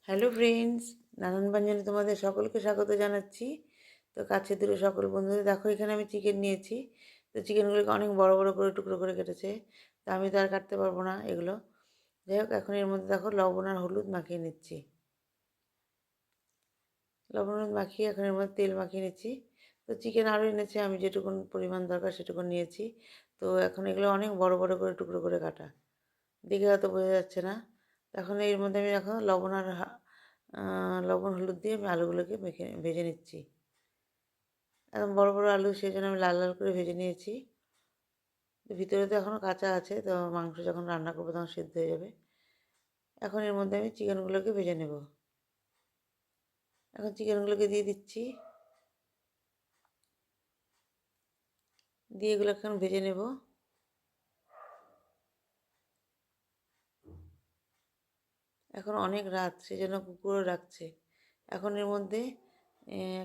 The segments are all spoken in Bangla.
হ্যালো ফ্রেন্ডস, নানান ব্যঞ্জনে তোমাদের সকলকে স্বাগত জানাচ্ছি। তো কাছে দূরে সকল বন্ধুদের দেখো, এখানে আমি চিকেন নিয়েছি। তো চিকেনগুলোকে অনেক বড় বড় করে টুকরো করে কেটেছে। তো আমি তো আর কাটতে পারবো না এগুলো। যাই হোক, এখন এর মধ্যে দেখো লবণ আর হলুদ মাখিয়ে নিচ্ছি। লবণ হলুদ মাখিয়ে এখন এর মধ্যে তেল মাখিয়ে নিচ্ছি। তো চিকেন আরও এনেছে, আমি যেটুকুন পরিমাণ দরকার সেটুকুন নিয়েছি। তো এখন এগুলো অনেক বড় বড় করে টুকরো করে কাটা, দেখে হয়তো বোঝা যাচ্ছে না। এখন এর মধ্যে আমি দেখো লবণ হলুদ দিয়ে আমি আলুগুলোকে ভেজে নিচ্ছি। একদম বড় বড় আলু, সেই জন্য আমি লাল লাল করে ভেজে নিয়েছি। তো ভিতরে তো এখনও কাঁচা আছে, তো মাংস যখন রান্না করবো তখন সিদ্ধ হয়ে যাবে। এখন এর মধ্যে আমি চিকেনগুলোকে ভেজে নেব। এখন চিকেনগুলোকে দিয়ে দিচ্ছি, দিয়ে এগুলো এখন ভেজে নেব। এখন অনেক রাত, সেই জন্য কুকুরও ডাকছে। এখন এর মধ্যে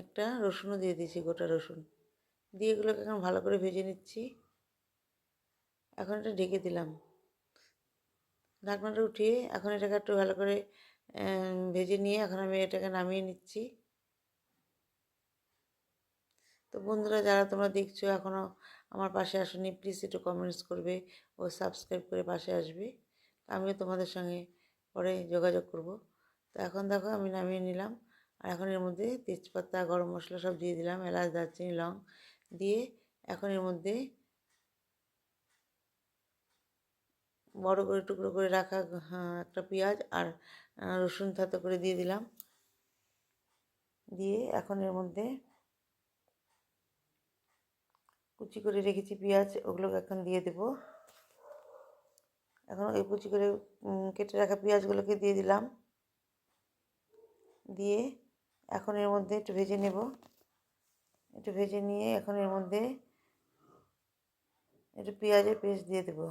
একটা রসুনও দিয়ে দিয়েছি, গোটা রসুন দিয়ে এগুলোকে এখন ভালো করে ভেজে নিচ্ছি। এখন এটা ঢেকে দিলাম, ঢাকনাটা উঠিয়ে এখন এটাকে একটু ভালো করে ভেজে নিয়ে এখন আমি এটাকে নামিয়ে নিচ্ছি। তো বন্ধুরা, যারা তোমরা দেখছো এখনও আমার পাশে আসোনি, প্লিজ একটু কমেন্টস করবে ও সাবস্ক্রাইব করে পাশে আসবে। আমিও তোমাদের সঙ্গে পরে যোগাযোগ করব। তো এখন দেখো আমি নামিয়ে নিলাম। আর এখন এর মধ্যে তেজপাতা, গরম মশলা সব দিয়ে দিলাম, এলাচ, দারচিনি, লং দিয়ে এখন এর মধ্যে বড় করে টুকরো করে রাখা একটা পেঁয়াজ আর রসুন থেতো করে দিয়ে দিলাম। দিয়ে এখন এর মধ্যে কুচি করে রেখেছি পেঁয়াজ, ওগুলোকে এখন দিয়ে দেবো। এখন এই কুচি করে কেটে রাখা পেঁয়াজগুলোকে দিয়ে দিলাম। দিয়ে এখন এর মধ্যে একটু ভেজে নেব। একটু ভেজে নিয়ে এখন এর মধ্যে একটু পেঁয়াজের পেস্ট দিয়ে দেবো।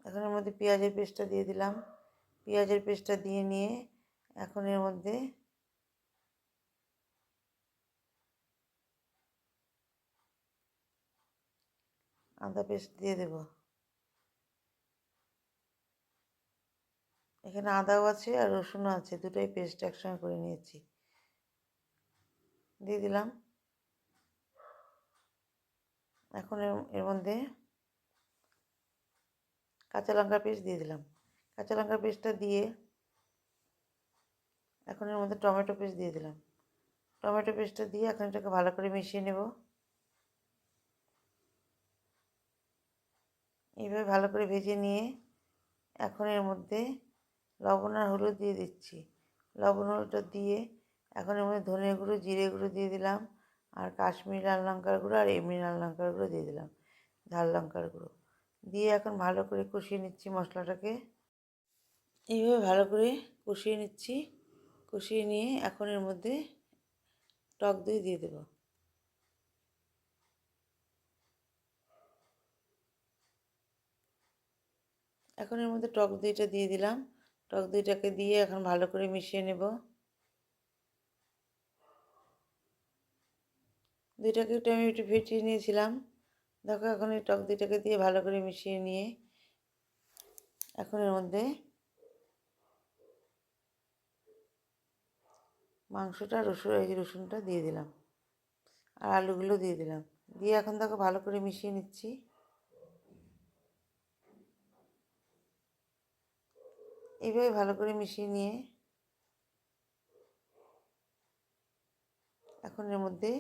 এখন এর মধ্যে পেঁয়াজের পেস্টটা দিয়ে দিলাম। পেঁয়াজের পেস্টটা দিয়ে নিয়ে এখন এর মধ্যে আদা পেস্ট দিয়ে দেব। এখানে আদাও আছে আর রসুনও আছে, দুটোই পেস্ট একসঙ্গে করে নিয়েছি, দিয়ে দিলাম। এখন এর মধ্যে কাঁচা লঙ্কার পেস্ট দিয়ে দিলাম। কাঁচা লঙ্কার পেস্টটা দিয়ে এখন এর মধ্যে টমেটো পেস্ট দিয়ে দিলাম। টমেটো পেস্টটা দিয়ে এখন এটাকে ভালো করে মিশিয়ে নেব। এইভাবে ভালো করে ভেজে নিয়ে এখন এর মধ্যে লবণ আর হলুদ দিয়ে দিচ্ছি। লবণ হলুদটা দিয়ে এখন এর মধ্যে ধনে গুঁড়ো, জিরে গুঁড়ো দিয়ে দিলাম, আর কাশ্মীরি লাল লঙ্কার গুঁড়ো আর এমনি লাল লঙ্কার গুঁড়ো দিয়ে দিলাম, ঝাল লঙ্কার গুঁড়ো দিয়ে এখন ভালো করে কষিয়ে নিচ্ছি মশলাটাকে। এইভাবে ভালো করে কষিয়ে নিচ্ছি। কষিয়ে নিয়ে এখন এর মধ্যে টক দই দিয়ে দেবো। এখন এর মধ্যে টক দইটা দিয়ে দিলাম। টক দইটাকে দিয়ে এখন ভালো করে মিশিয়ে নেব। দইটাকে আমি একটু ফেটিয়ে নিয়েছিলাম, দেখো এখন এই টক দইটাকে দিয়ে ভালো করে মিশিয়ে নিয়ে এখন এর মধ্যে মাংসটা রসুনটা দিয়ে দিলাম আর আলুগুলো দিয়ে দিলাম। দিয়ে এখন দেখো ভালো করে মিশিয়ে নিচ্ছি। এইভাবে ভালো করে মিশিয়ে নিয়ে এখন এর মধ্যে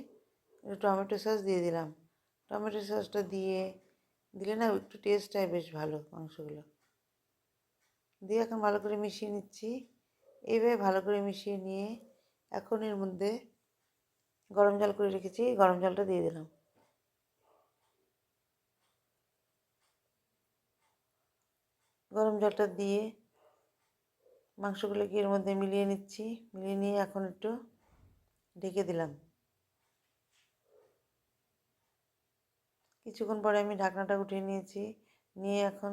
একটু টমেটো সস দিয়ে দিলাম। টমেটো সসটা দিলে না একটু টেস্ট হয় বেশ ভালো মাংসগুলো। দিয়ে এখন ভালো করে মিশিয়ে নিচ্ছি। এইভাবে ভালো করে মিশিয়ে নিয়ে এখন এর মধ্যে গরম জল করে রেখেছি, গরম জলটা দিয়ে দিলাম। গরম জলটা দিয়ে মাংসগুলোকে এর মধ্যে মিলিয়ে নিচ্ছি। মিলিয়ে নিয়ে এখন একটু ঢেকে দিলাম। কিছুক্ষণ পরে আমি ঢাকনাটা উঠিয়ে নিয়েছি, নিয়ে এখন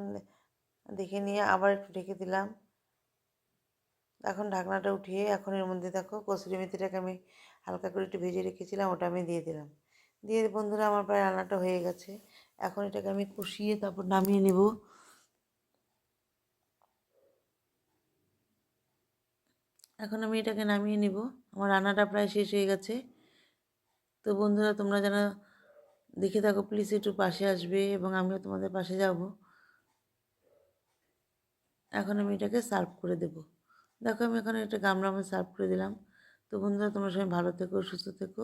দেখে নিয়ে আবার একটু ঢেকে দিলাম। এখন ঢাকনাটা উঠিয়ে এখন এর মধ্যে দেখো কসুরি মেথিটাকে আমি হালকা করে একটু ভেজে রেখেছিলাম, ওটা আমি দিয়ে দিলাম। দিয়ে বন্ধুরা, আমার প্রায় রান্নাটা হয়ে গেছে। এখন এটাকে আমি কষিয়ে তারপর নামিয়ে নেব। এখন আমি এটাকে নামিয়ে নিব। আমার রান্নাটা প্রায় শেষ হয়ে গেছে। তো বন্ধুরা, তোমরা যারা দেখে থাকো প্লিজ একটু পাশে আসবে এবং আমিও তোমাদের পাশে যাব। এখন আমি এটাকে সার্ভ করে দেব। দেখো আমি এখন একটা গামলা আমি সার্ভ করে দিলাম। তো বন্ধুরা, তোমরা সবাই ভালো থেকো, সুস্থ থেকো।